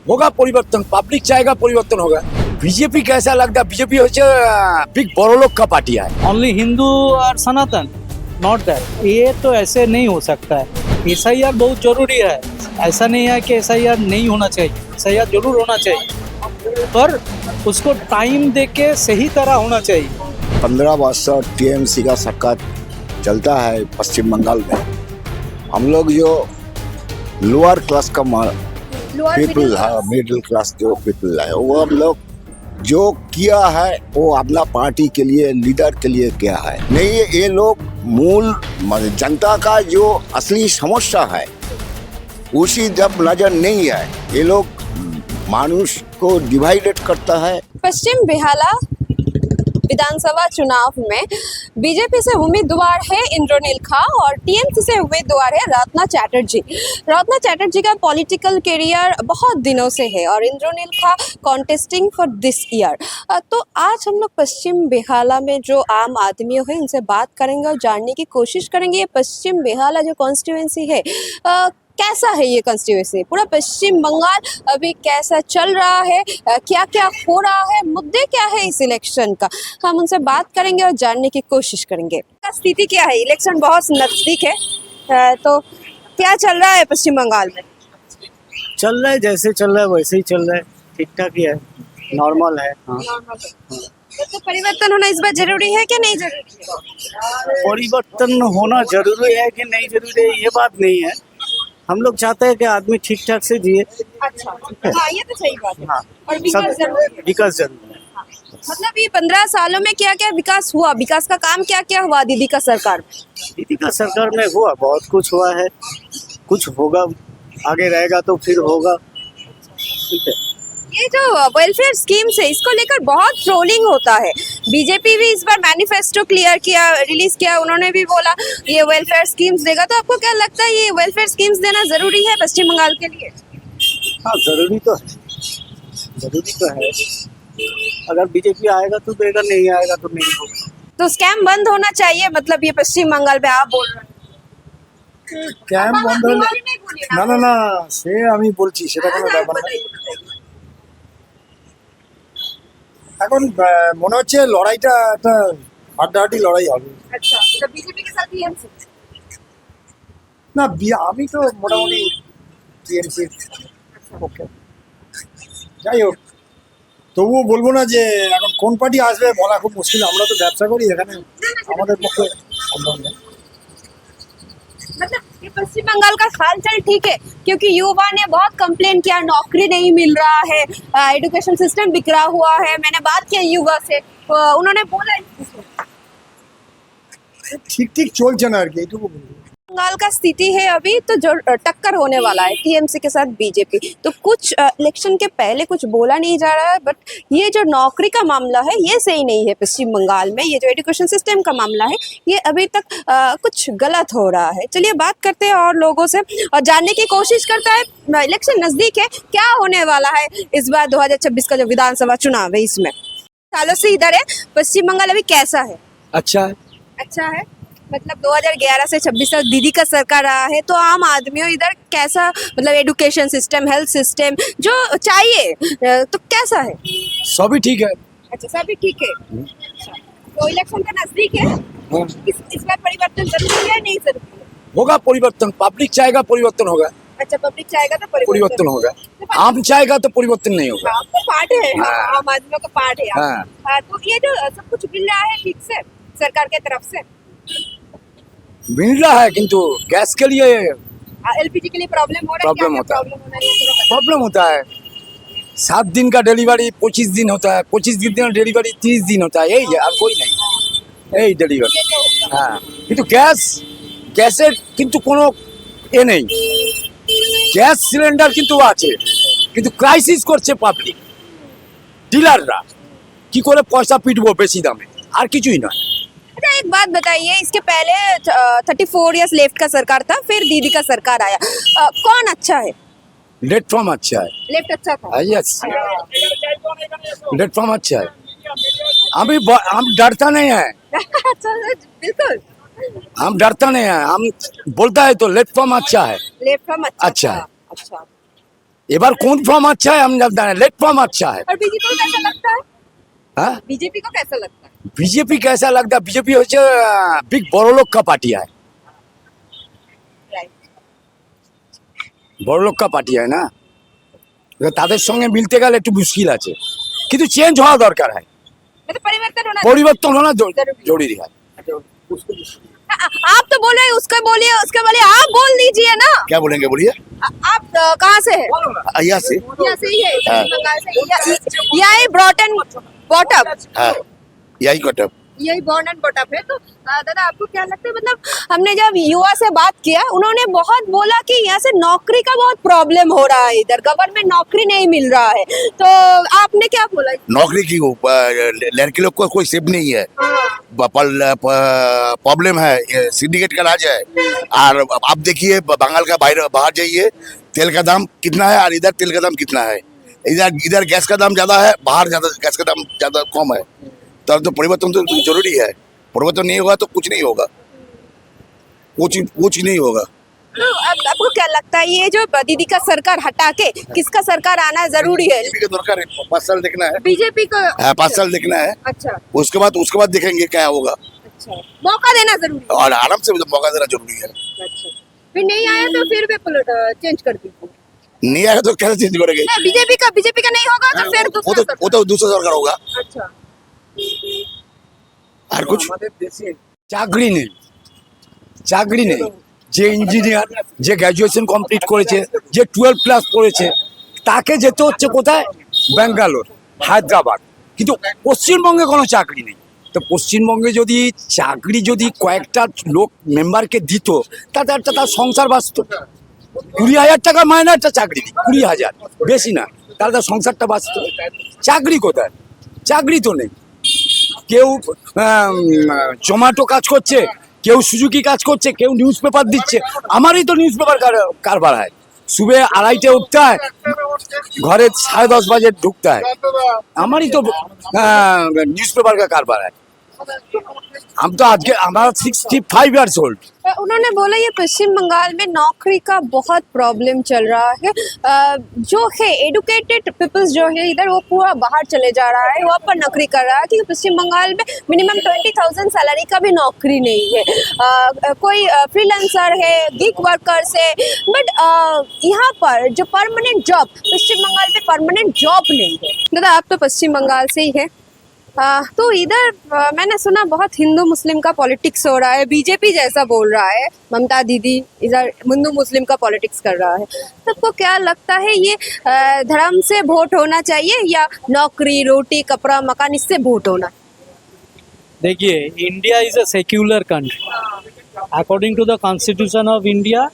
होगा परिवर्तन, पब्लिक चाहेगा परिवर्तन होगा। बीजेपी कैसा लगता है? बीजेपी बिग बड़ो लोग का पार्टी है। ओनली हिंदू और सनातन, नॉट दैट। ये तो ऐसे नहीं हो सकता है। एसआईआर बहुत जरूरी है, ऐसा नहीं है कि एसआईआर नहीं होना चाहिए, एसआईआर जरूर होना चाहिए, पर उसको टाइम देके सही तरह होना चाहिए। 15 वर्ष टीएमसी का सरकार चलता है पश्चिम बंगाल में। हम लोग जो लोअर क्लास का पीपल है, मिडिल क्लास जो पीपल है, वो हम लोग जो किया है वो अपना पार्टी के लिए, लीडर के लिए किया है। नहीं, ये लोग मूल जनता का जो असली समस्या है उसी जब नजर नहीं है, ये लोग मानुष को डिवाइडेड करता है। पश्चिम बेहाला विधानसभा चुनाव में बीजेपी से उम्मीदवार है इंद्रनील खा और टीएमसी से उम्मीदवार है रत्ना चैटर्जी। रत्ना चैटर्जी का पॉलिटिकल करियर बहुत दिनों से है और इंद्रनील खा कॉन्टेस्टिंग फॉर दिस ईयर। तो आज हम लोग पश्चिम बेहाला में जो आम आदमी है उनसे बात करेंगे और जानने की कोशिश करेंगे ये पश्चिम बेहाला जो कॉन्स्टिट्यूएंसी है कैसा है। ये कॉन्स्टिट्यूएंसी पूरा पश्चिम बंगाल अभी कैसा चल रहा है, क्या क्या हो रहा है, मुद्दे क्या है इस इलेक्शन का, हम उनसे बात करेंगे और जानने की कोशिश करेंगे। स्थिति क्या है? इलेक्शन बहुत नजदीक है, तो क्या चल रहा है पश्चिम बंगाल में? चल रहा है, जैसे चल रहा है वैसे ही चल रहा है, ठीक ठाक ही है, नॉर्मल है। हाँ। तो परिवर्तन होना इस बार जरूरी है कि नहीं जरूरी है? परिवर्तन होना जरूरी है कि नहीं जरूरी है, ये बात नहीं है। हम लोग चाहते हैं कि आदमी ठीक ठाक से जिए। अच्छा, हाँ, ये तो सही बात है। हाँ, और विकास जरूरी है। विकास जरूरी है। मतलब ये 15 सालों में क्या क्या विकास हुआ, विकास का काम क्या क्या हुआ दीदी का सरकार में? दीदी का सरकार में हुआ, बहुत कुछ हुआ है, कुछ होगा, आगे रहेगा तो फिर होगा। ठीक है। ये जो वेलफेयर स्कीम्स है इसको लेकर बहुत ट्रोलिंग होता है। बीजेपी भी इस बार मैनिफेस्टो क्लियर किया, रिलीज किया, उन्होंने भी बोला ये वेलफेयर स्कीम्स देगा। तो आपको क्या लगता है ये वेलफेयर स्कीम्स देना जरूरी है पश्चिम बंगाल के लिए? हाँ, जरूरी तो है, जरूरी तो है। अगर बीजेपी आएगा तो देगा, नहीं आएगा तो नहीं होगा। तो स्कैम बंद होना चाहिए, मतलब ये पश्चिम बंगाल पे आप बोल रहे हैं। ক্যাম্প বন্ধ হলে না না না সে আমি বলছি সেটা কোনো ব্যাপার না। এখন মনে হচ্ছে লড়াইটা একটা হাড্ডাহাড্ডি লড়াই হবে। अच्छा, तो बीजेपी के साथ टीएमसी? না আমি তো মোটামুটি টিএমসি ওকে, যাই হোক তবুও বলবো না যে এখন কোন পার্টি আসবে বলা খুব মুশকিল। আমরা তো ব্যবসা করি এখানে, আমাদের পক্ষে সম্ভব না। मतलब ये पश्चिम बंगाल का हाल चाल ठीक है, क्योंकि युवा ने बहुत कंप्लेन किया नौकरी नहीं मिल रहा है, एजुकेशन सिस्टम बिखरा हुआ है। मैंने बात की युवा से, उन्होंने बोला ঠিক ঠিক চলছে না আর কি, এইটুকু বলবো। बंगाल का स्थिति है अभी तो जो टक्कर होने वाला है टीएमसी के साथ बीजेपी। तो कुछ इलेक्शन के पहले कुछ बोला नहीं जा रहा है, बट ये जो नौकरी का मामला है ये सही नहीं है पश्चिम बंगाल में। ये जो एजुकेशन सिस्टम का मामला है ये अभी तक कुछ गलत हो रहा है। चलिए बात करते हैं और लोगों से और जानने की कोशिश करता है इलेक्शन नजदीक है, क्या होने वाला है इस बार 2026 का जो विधानसभा चुनाव है इसमें। सालों से इधर है पश्चिम बंगाल, अभी कैसा है? अच्छा है। अच्छा है, मतलब 2011 से 26 तक दीदी का सरकार रहा है, तो आम आदमियों इधर कैसा, मतलब एजुकेशन सिस्टम, हेल्थ सिस्टम जो चाहिए तो कैसा है? सभी ठीक है। अच्छा, सभी ठीक है। अच्छा, तो इलेक्शन का नजदीक है, इस बार परिवर्तन जरूरी है नहीं जरूरी है? होगा परिवर्तन, पब्लिक चाहेगा परिवर्तन होगा। अच्छा, पब्लिक चाहेगा तो परिवर्तन होगा, तो आम चाहेगा तो परिवर्तन नहीं होगा। आपका पार्ट है, हाँ। आम आदमियों का पार्ट है आप। हाँ। हाँ, तो ये जो सब कुछ मिल रहा है ठीक से सरकार के तरफ से? मिल रहा है किंतु गैस के लिए एलपीजी के लिए प्रॉब्लम हो रहा है? प्रॉब्लम होता है। प्रॉब्लम होना है? प्रॉब्लम होता है। 7 दिन का डिलीवरी 25 दिन होता है, 25 दिन का डिलीवरी 30 दिन होता है, यही है और कोई नहीं, यही डिलीवरी। हाँ, কিন্তু গ্যাসের কিন্তু কোনো এ নেই। গ্যাস সিলিন্ডার কিন্তু আছে, কিন্তু ক্রাইসিস করছে পাবলিক, ডিলাররা কি করে পয়সা পিটবো বেশি দামে, আর কিছুই নয়। अच्छा, एक बात बताइए, इसके पहले 34 इयर्स लेफ्ट का सरकार था, फिर दीदी का सरकार आया, कौन अच्छा है? प्लेटफॉर्म अच्छा है। लेफ्ट अच्छा था? यस, प्लेटफॉर्म अच्छा है। हम डरता नहीं है, अच्छा, बिल्कुल हम डरता नहीं है, हम बोलता है तो प्लेटफॉर्म अच्छा है। लेफ्ट फ्रॉम अच्छा अच्छा था। है। अच्छा, এবার কোন ফর্ম अच्छा है हम जानते हैं, लेट फॉर्म अच्छा है। और बीजेपी को कैसा लगता है? हाँ, बीजेपी को कैसा लगता है? बीजेपी कैसा लगता है? बीजेपी হচ্ছে বিগ বড় লোক का पार्टी है, राइट। বড় লোক का पार्टी है ना, তো তাদের সঙ্গে মিলতে গেলে একটু মুশকিল আছে, কিন্তু চেঞ্জ হওয়া দরকার হয়, मतलब परिवर्तन होना পরিবর্তন হওয়া জরুরি হয়। आप तो बोल रहे हैं, उसका बोलिए, उसके बोलिए, आप बोल दीजिए ना। क्या बोलेंगे बोलिए। आप कहाँ से है? यहाँ से। यहाँ से ही है, हाँ। पश्चिम बंगाल से। यही ब्रॉट एंड बॉटम, हाँ, यही कटअप। यही बॉर्न एंड बॉटम है। तो दादा आपको क्या लगता है, मतलब हमने जब युवा से बात किया, उन्होंने बहुत बोला कि यहाँ से नौकरी का बहुत प्रॉब्लम हो रहा है, इधर गवर्नमेंट नौकरी नहीं मिल रहा है। तो आपने क्या बोला? नौकरी की लड़के लोग को कोई सेव नहीं है, प्रॉब्लम है, सिंडिकेट का राज है। और आप देखिए बंगाल का बाहर जाइए, तेल का दाम कितना है और इधर तेल का दाम कितना है। इधर गैस का दाम ज्यादा है, बाहर ज्यादा गैस का दाम ज्यादा कम है। तब तो परिवर्तन तो जरूरी है, परिवर्तन नहीं होगा तो कुछ नहीं होगा, कुछ नहीं होगा। तो अब आपको क्या लगता है, ये जो दीदी का सरकार हटा के किसका सरकार आना जरूरी है? बीजेपी का दरकार है, 5 साल देखना है। बीजेपी को। हाँ, 5 साल देखना है, अच्छा उसके बाद देखेंगे क्या होगा। अच्छा, मौका देना जरूरी है। और आराम से मौका देना जरूरी है। अच्छा, फिर नहीं आया तो फिर भी चेंज कर दीजिए। नहीं आएगा तो कैसे चेंज करेंगे? नहीं, बीजेपी का नहीं होगा तो फिर दूसरा वो तो दूसरा सरकार होगा। अच्छा, আর कुछ আমাদের দেশে চাকরি নেই, চাকরি নেই। যে ইঞ্জিনিয়ার, যে গ্র্যাজুয়েশন কমপ্লিট করেছে, যে 12 প্লাস পড়েছে, তাকে যেতে হচ্ছে কোথায়? ব্যাঙ্গালোর, হায়দ্রাবাদ। কিন্তু পশ্চিমবঙ্গে কোনো চাকরি নেই। তো পশ্চিমবঙ্গে যদি চাকরি যদি কয়েকটা লোক মেম্বারকে দিত, তাতে একটা তার সংসার বাঁচত। 20,000 টাকা মাইনে একটা চাকরি নেই, 20,000, বেশি না, তাহলে তার সংসারটা বাঁচত। চাকরি কোথায়? চাকরি তো নেই। কেউ জোম্যাটো কাজ করছে, কেউ সুজুকি কাজ করছে, কেউ নিউজ পেপার দিচ্ছে। আমারই তো নিউজ পেপার কারবার হয়, सुबह 2:30 उठता है, घरे 10:30 बजे ढुकता है। हमारी तो न्यूज पेपर का कारोबार है। हम तो आज के हमारा 65 ईयर्स ओल्ड। उन्होंने बोला ये पश्चिम बंगाल में नौकरी का बहुत प्रॉब्लम चल रहा है। जो है एडुकेटेड पीपल्स जो है इधर, वो पूरा बाहर चले जा रहा है, वहाँ पर नौकरी कर रहा है, क्योंकि पश्चिम बंगाल में मिनिमम 20,000 सैलरी का भी नौकरी नहीं है। कोई फ्रीलांसर है, गिग वर्कर्स है, बट यहाँ पर जो परमानेंट जॉब, पश्चिम बंगाल में परमानेंट जॉब नहीं है। दादा आप तो पश्चिम बंगाल से ही है, तो इधर मैंने सुना बहुत हिंदू मुस्लिम का पॉलिटिक्स हो रहा है, बीजेपी जैसा बोल रहा है, ममता दीदी इधर हिंदू मुस्लिम का पॉलिटिक्स कर रहा है। सबको क्या लगता है, ये धर्म से वोट होना चाहिए या नौकरी रोटी कपड़ा मकान इससे वोट होना? देखिए, India is a secular country. According to the constitution of India,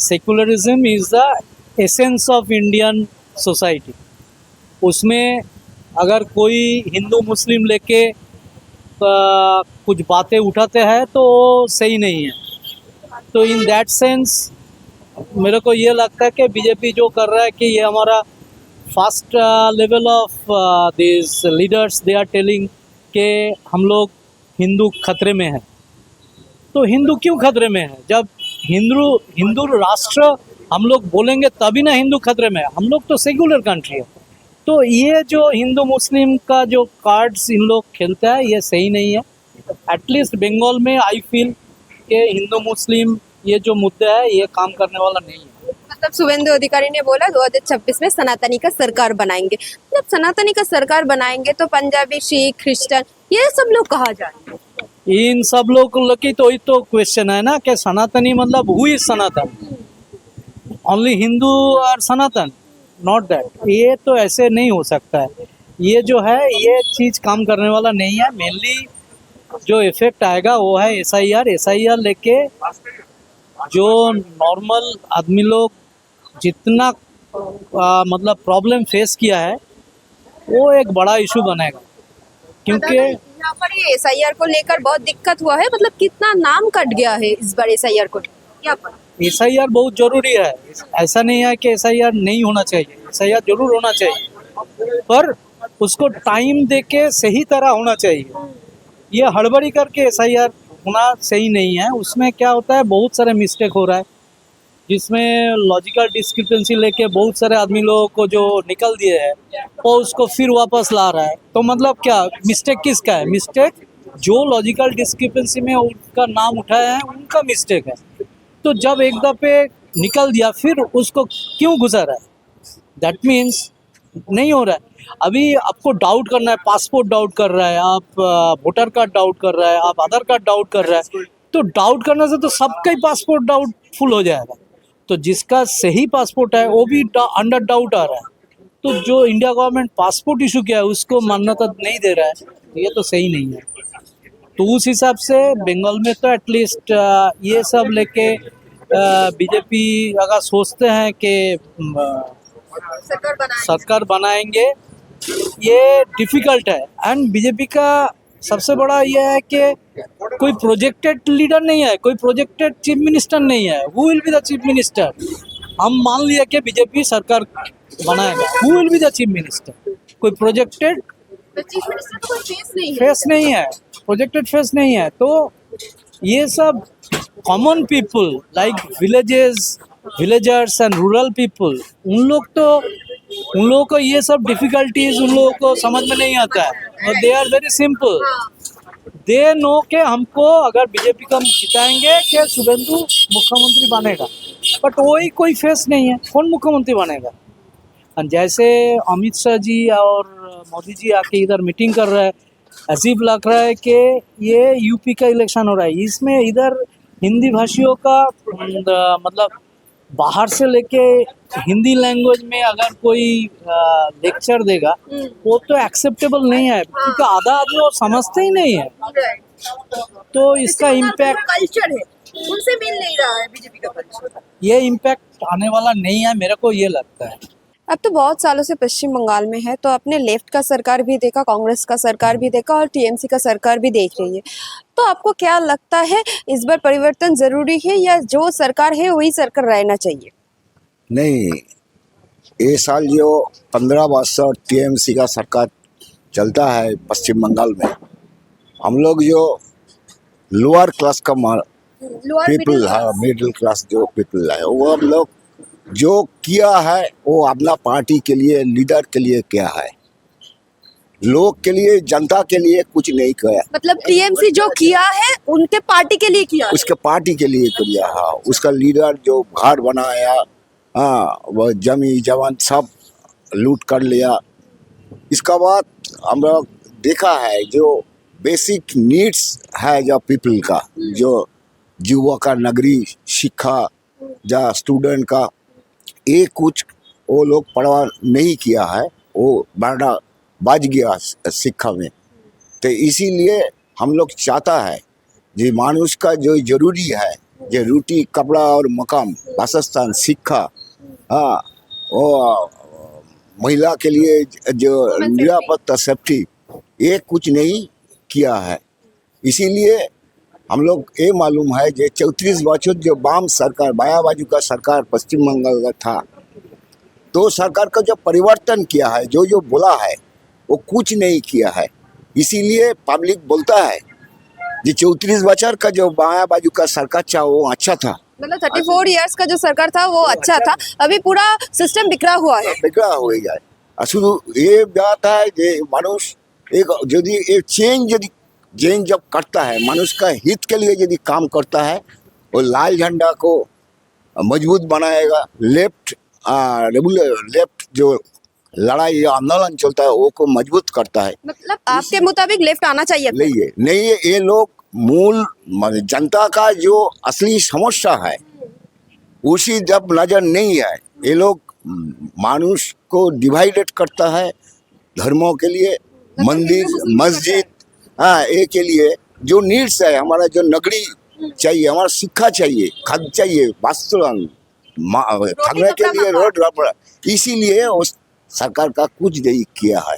secularism is the essence of Indian society. उसमें अगर कोई हिंदू मुस्लिम लेके कुछ बातें उठाते हैं तो सही नहीं है। तो इन दैट सेंस मेरे को ये लगता है कि बीजेपी जो कर रहा है कि ये हमारा first level of this leaders, they are telling कि हम लोग हिंदू खतरे में है। तो हिंदू क्यों खतरे में है? जब हिंदू राष्ट्र हम लोग बोलेंगे तभी ना हिंदू खतरे में है। हम लोग तो सेक्युलर कंट्री है। तो ये जो हिंदू मुस्लिम का जो कार्ड्स इन लोग खेलता है, ये सही नहीं है। एटलीस्ट बंगाल में आई फील कि हिंदू मुस्लिम ये जो मुद्दा है, ये काम करने वाला नहीं है। मतलब शुभेंदु अधिकारी ने बोला 2026 में सनातनी का सरकार बनाएंगे। मतलब सनातनी का सरकार बनाएंगे तो पंजाबी, सिख, क्रिश्चियन ये सब लोग कहाँ जाएंगे? इन सब लोग की तो ही तो क्वेश्चन है ना कि सनातनी मतलब who is Sanatan? Only Hindu और सनातन? Not that. ये तो ऐसे नहीं हो सकता है। ये जो है, ये चीज़ काम करने वाला नहीं है। मेनली जो इफेक्ट आएगा वो है SIR लेके जो नॉर्मल आदमी लोग जितना मतलब प्रॉब्लम फेस किया है, वो एक बड़ा इशू बनेगा। क्योंकि यहाँ पर ये SIR को लेकर बहुत दिक्कत हुआ है, मतलब कितना नाम कट गया है इस बार SIR को यहाँ पर। SIR बहुत जरूरी है। ऐसा नहीं है कि SIR नहीं होना चाहिए, SIR जरूर होना चाहिए, पर उसको टाइम देके सही तरह होना चाहिए। ये हड़बड़ी करके SIR होना सही नहीं है। उसमें क्या होता है, बहुत सारे मिस्टेक हो रहा है। जिसमें लॉजिकल डिस्क्रिपेंसी लेके बहुत सारे आदमी लोगों को जो निकल दिए हैं वो उसको फिर वापस ला रहा है। तो मतलब क्या मिस्टेक किसका है? मिस्टेक जो लॉजिकल डिस्क्रिपेंसी में उनका नाम उठाया है उनका मिस्टेक है। तो जब एक दफे निकल दिया फिर उसको क्यों घुसा रहा है? दैट मीन्स नहीं हो रहा है। अभी आपको डाउट करना है, पासपोर्ट डाउट कर रहा है, आप वोटर कार्ड डाउट कर रहा है, आप आधार कार्ड डाउट कर रहा है, तो डाउट करने से तो सबका ही पासपोर्ट डाउट फुल हो जाएगा। तो जिसका सही पासपोर्ट है वो भी अंडर डाउट आ रहा है। तो जो इंडिया गवर्नमेंट पासपोर्ट इशू किया है उसको मान्यता नहीं दे रहा है, ये तो सही नहीं है। तो उस हिसाब से बंगाल में तो एटलीस्ट ये सब लेके बीजेपी अगर सोचते हैं कि सरकार बनाएंगे, ये डिफिकल्ट है। एंड बीजेपी का सबसे बड़ा ये है कि कोई प्रोजेक्टेड लीडर नहीं है, कोई प्रोजेक्टेड चीफ मिनिस्टर नहीं है। Who will be the chief minister? हम मान लिया कि बीजेपी सरकार बनाएगा, who will be the chief minister? कोई प्रोजेक्टेड चीफ मिनिस्टर तो कोई फेस नहीं है। फेस नहीं है, प्रोजेक्टेड फेस नहीं है। तो ये सब common people like villagers and rural people, उन लोगों को ये सब डिफिकल्टीज उन लोगों को समझ में नहीं आता है। They are very simple, they know के हमको अगर बीजेपी को हम जिताएंगे कि शुभेंदु मुख्यमंत्री बनेगा। बट वही कोई फेस नहीं है, कौन मुख्यमंत्री बनेगा? और जैसे अमित शाह जी और मोदी जी आके इधर मीटिंग कर रहे हैं, अजीब लग रहा है कि ये यूपी का इलेक्शन हो रहा है, इसमें इधर हिंदी भाषियों का मतलब बाहर से लेके हिंदी लैंग्वेज में अगर कोई लेक्चर देगा वो तो एक्सेप्टेबल नहीं है, क्योंकि आधा आदमी वो समझते ही नहीं है। तो इसका इम्पैक्ट कल्चर है, उनसे मिल नहीं रहा है बीजेपी का कल्चर। ये इम्पैक्ट आने वाला नहीं है, मेरे को ये लगता है। अब तो बहुत सालों से पश्चिम बंगाल में है, तो अपने लेफ्ट का सरकार भी देखा, कांग्रेस का सरकार भी देखा और टीएमसी का सरकार भी देख रही है। तो आपको क्या लगता है, इस बार परिवर्तन जरूरी है या जो सरकार है वही सरकार रहना चाहिए? नहीं, ये साल जो 15 वर्ष और टीएमसी का सरकार चलता है पश्चिम बंगाल में, हम लोग जो लोअर क्लास का पीपल है, मिडिल क्लास जो पीपल है, वो हम लोग जो किया है वो अपना पार्टी के लिए, लीडर के लिए किया है, लोग के लिए, जनता के लिए कुछ नहीं किया। मतलब टीएमसी जो किया है उनके पार्टी के लिए किया, उसके पार्टी के लिए किया। हाँ, उसका लीडर जो घर बनाया, हाँ, वो जमी जवान सब लूट कर लिया। इसका बाद हम लोग देखा है जो बेसिक नीड्स है जो पीपल का, जो युवा का नगरी शिक्षा या स्टूडेंट का, ये कुछ वो लोग परवाह नहीं किया है, वो बड़ा बच गया शिक्षा में। तो इसीलिए हम लोग चाहता है जो मानुष का जो जरूरी है, जो रोटी कपड़ा और मकान, वासस्थान, शिक्षा, हाँ, वो महिला के लिए जो निरापत्ता, सेफ्टी, ये कुछ नहीं किया है। इसीलिए हम लोग ये मालूम है जो 34 बछर जो वाम सरकार, बाया बाजू का सरकार पश्चिम बंगाल का था, तो सरकार का जो परिवर्तन किया है, जो जो बोला है वो कुछ नहीं किया है। इसीलिए पब्लिक बोलता है जो 34 बछर का जो बाया बाजू का सरकार था वो अच्छा था। मतलब 34 इयर्स का जो सरकार था वो अच्छा था, अभी पूरा सिस्टम बिखरा हुआ है। बिखरा हो जाए शुरू ये बात है जो मनुष्य एक यदि एक चेंज जब करता है, मनुष्य का हित के लिए यदि काम करता है, वो लाल झंडा को मजबूत बनाएगा। लेफ्ट जो लड़ाई या आंदोलन चलता है वो को मजबूत करता है। मतलब आपके मुताबिक लेफ्ट आना चाहिए था? नहीं, ये लोग मूल जनता का जो असली समस्या है उसी जब नजर नहीं है, ये लोग मानुष को डिवाइडेड करता है धर्मों के लिए, मंदिर मस्जिद, हाँ, ये के लिए जो नीड्स है, हमारा जो नगरी चाहिए, हमारा शिक्षा चाहिए, खाद्य चाहिए, वास्तुरंग खाने के लिए रोड, इसीलिए उस सरकार का कुछ नहीं किया है।